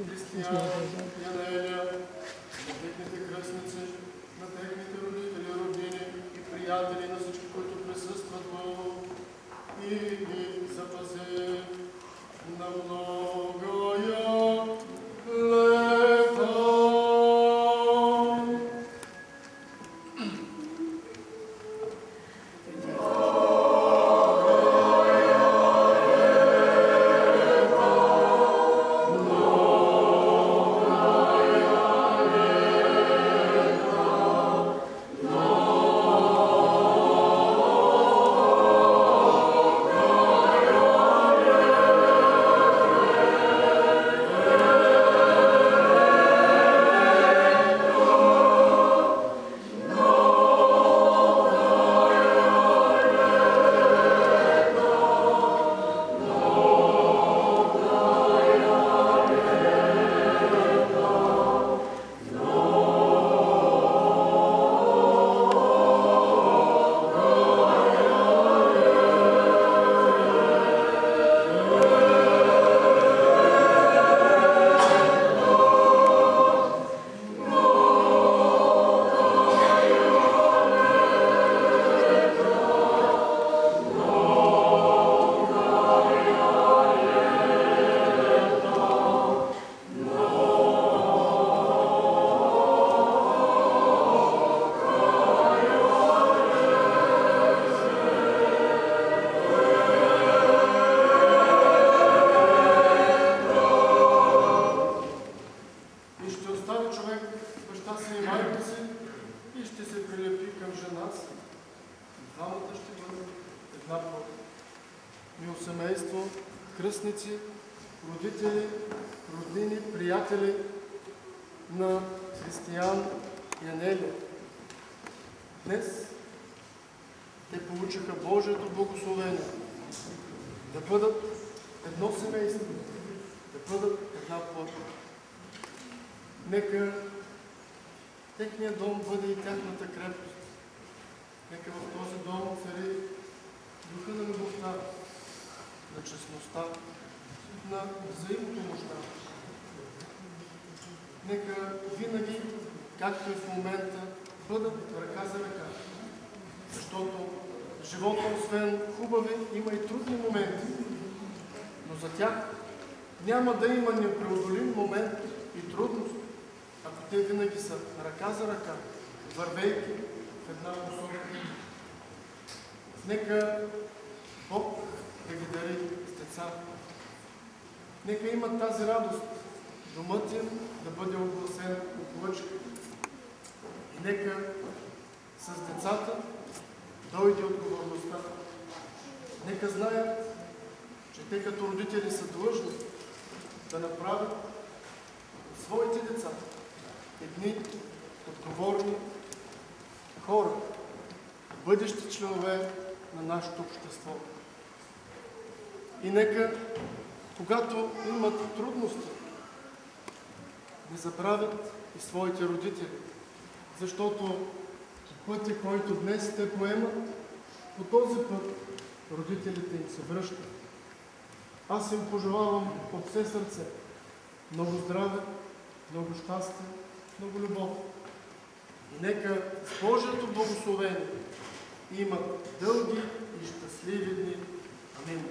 Кристиян и Анелия, на техните кръстници, на техните родители, роднини и приятели, на всички, които присъстват тук, и ги запази на многоя лета. Кръстници, родители, роднини, приятели на Кристиян и Анелия. Днес те получиха Божието благословение да бъдат едно семейство, да бъдат една плът. Нека техният дом бъде и тяхната крепост. Нека в този дом цари духа на любовта, на честността, на взаимопомощта. Нека винаги, както и в момента, бъдат ръка за ръка. Защото живота, освен хубави, има и трудни моменти. Но за тях няма да има непреодолим момент и трудност, ако те винаги са ръка за ръка, вървейки в една посока. Нека Бог да ги дари с деца. Нека имат тази радост, домът им да бъде огласен от лъчка. И нека с децата дойде отговорността. Нека знаят, че те като родители са длъжни да направят от своите деца едни отговорни хора, бъдещи членове на нашето общество. И нека, когато имат трудности, не забравят и своите родители, защото пътя, който днес те поемат, по този път родителите им се връщат. Аз им пожелавам от все сърце много здраве, много щастие, много любов. И нека с Божието благословение имат дълги и щастливи дни. Амин.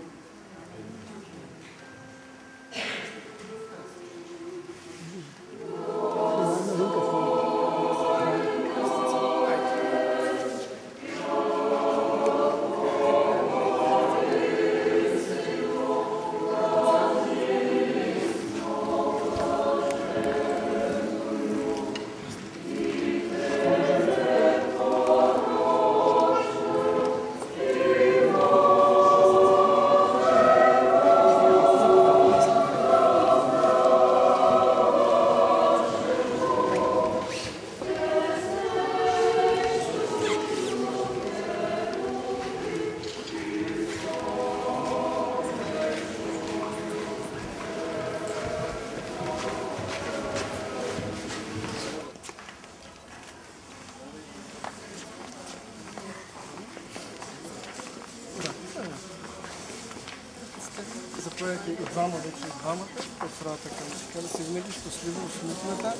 разполагате и двамата от средата към така да си винаги щастливо, усмихната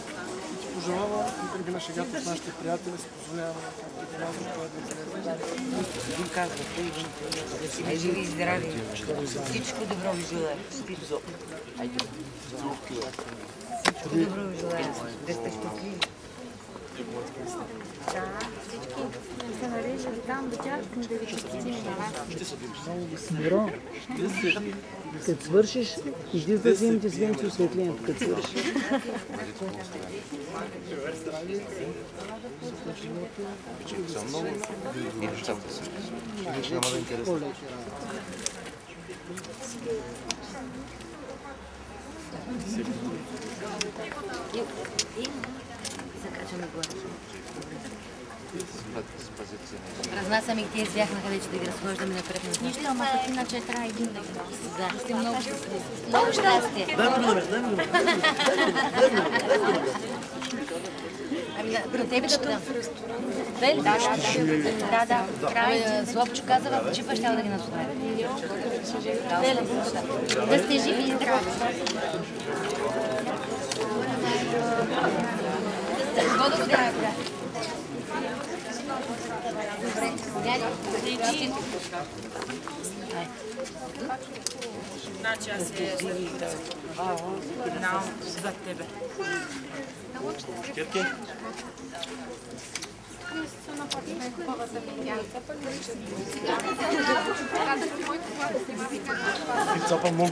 и ти пожелава и на шегата от нашите приятели се позволяваме, както и казвам, това да излезе. Един казва, ай, живи и здрави, всичко добро ви желая. Всичко добро ви желая, да сте щастливи. Да, всички се нарежат там до тях, да ви честитим. Миро, като свършиш, иди да вземете свенци осветлението, като свършиш. Закачаме глас. Разнасяме и тия звях на къде, че да ги разхождаме напред. Нищо, ама пък иначе трябва един да ги носи. Да, сте много щастливи. Много щастие. Ами на тебе да дам. Да. Славчо каза, в джипа ще да ги назове. Да сте живи и здрави. Какво да го дава? Добре. Значи аз се знам за тебе. Кирки? Цапа му.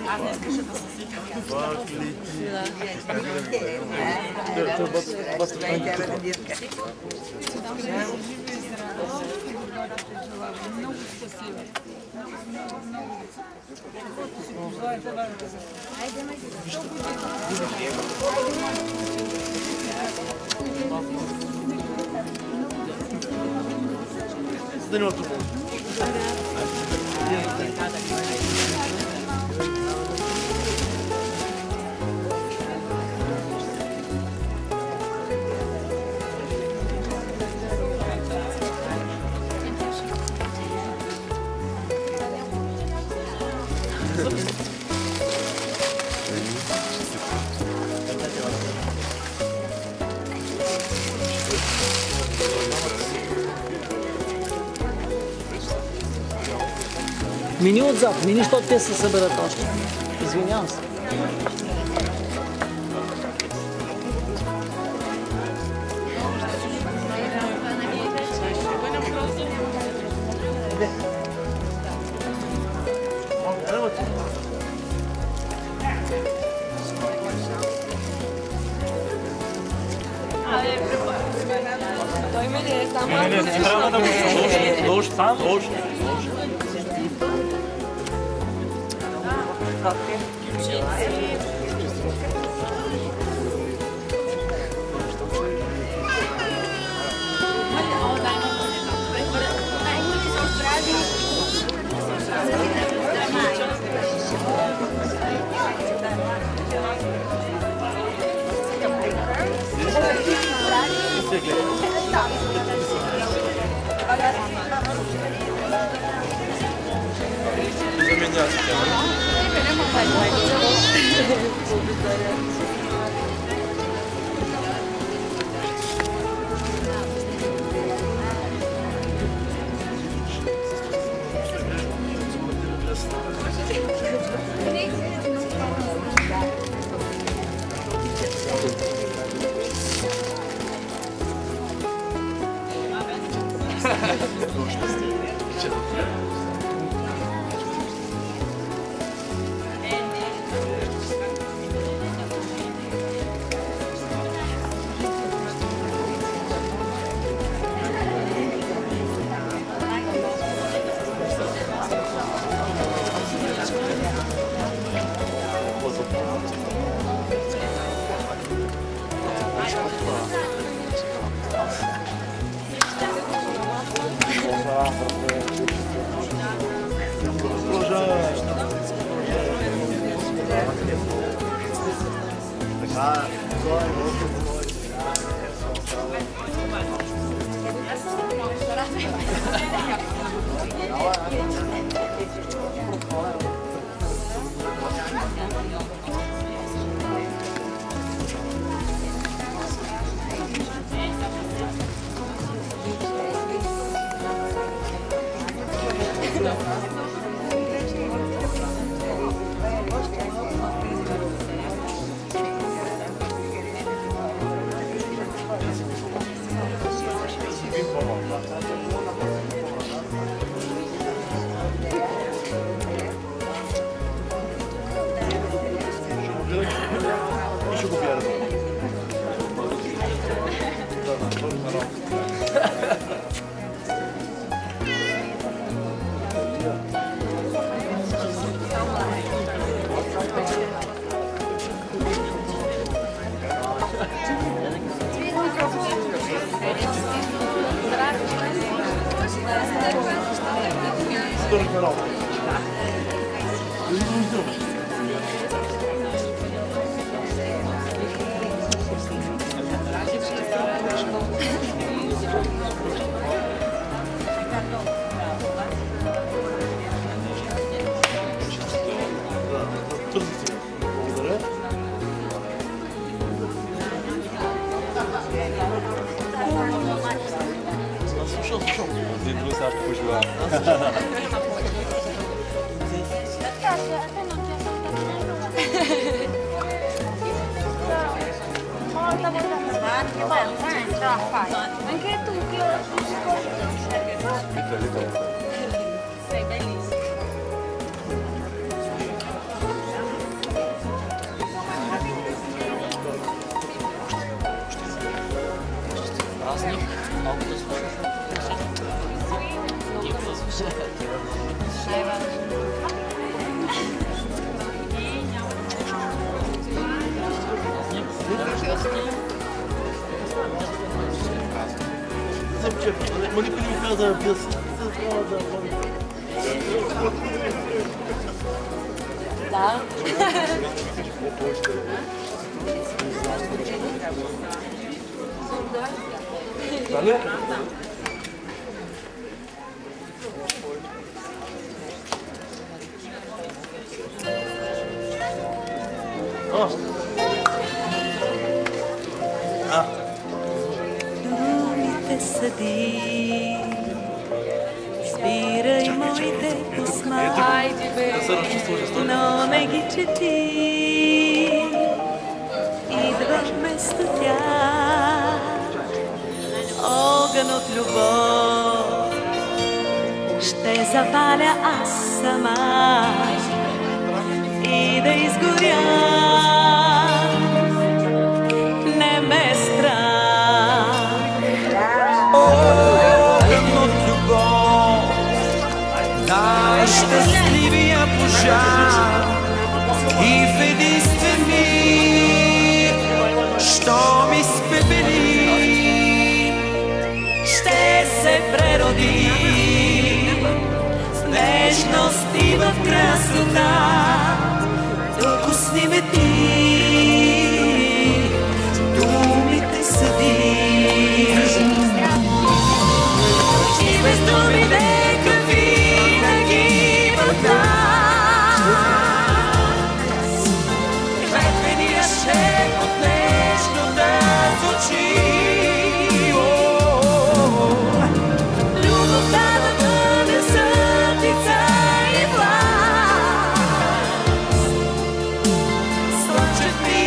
Аз не искаше да се сикам. Много щастлива. Мини отзад, мини, защото те се съберат още. Извинявам се. Той ме ли е само? Не, трябва да му ложи сам, ложи. Anche tu che ora sei bellissimo. Празник, малко да слушаш. Тихо да слушаш. Ма никой не ми каза да пия си. Да. Дали? Думите съди, спирай моите писма, но не ги чети. Идва вместо тях огън от любов, ще запаля аз сама и да изгоря. Не ме страх огън от любов, най-щастливия пожар и в единствен миг, що ми спепели, ще се прероди в нежност и в красота. Докосни ме ти, думите съди, и без думи нека винаги в нас клетвения шепот нещо да звучи. Любовта да бъде съдница и власт, слънчев ми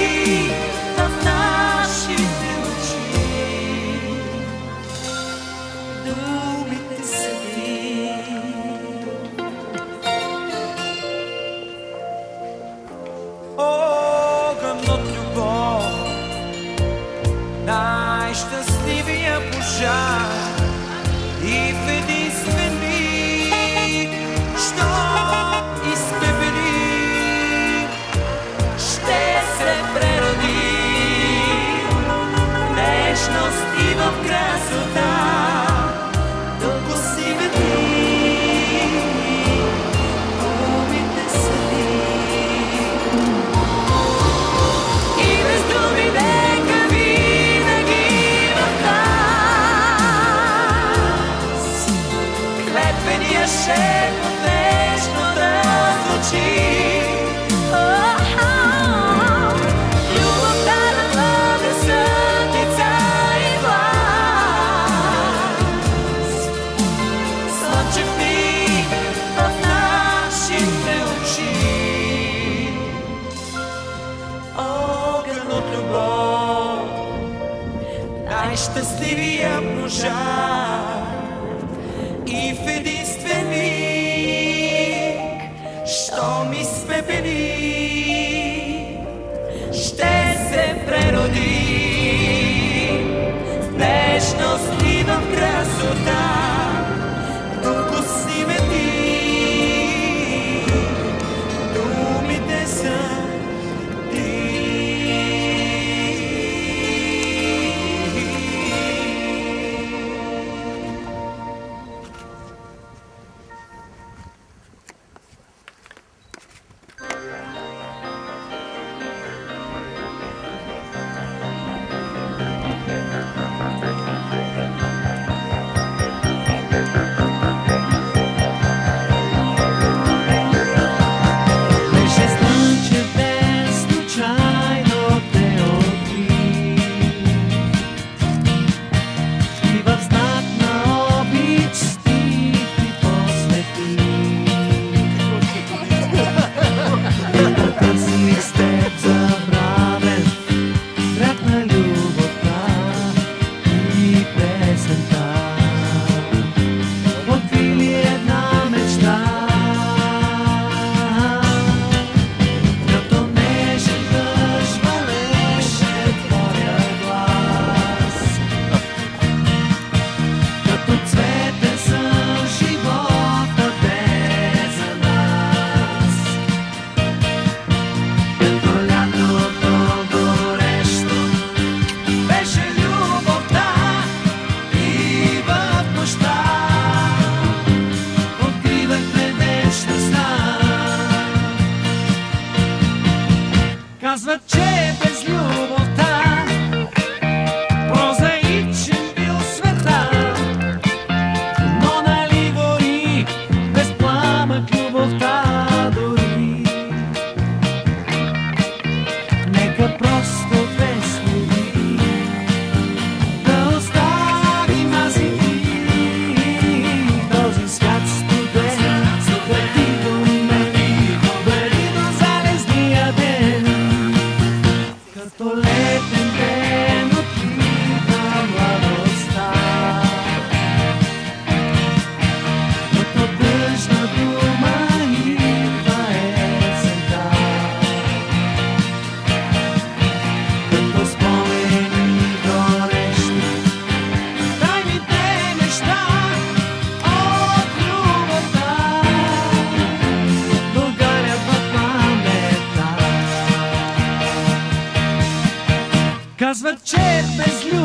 Казват, че без любов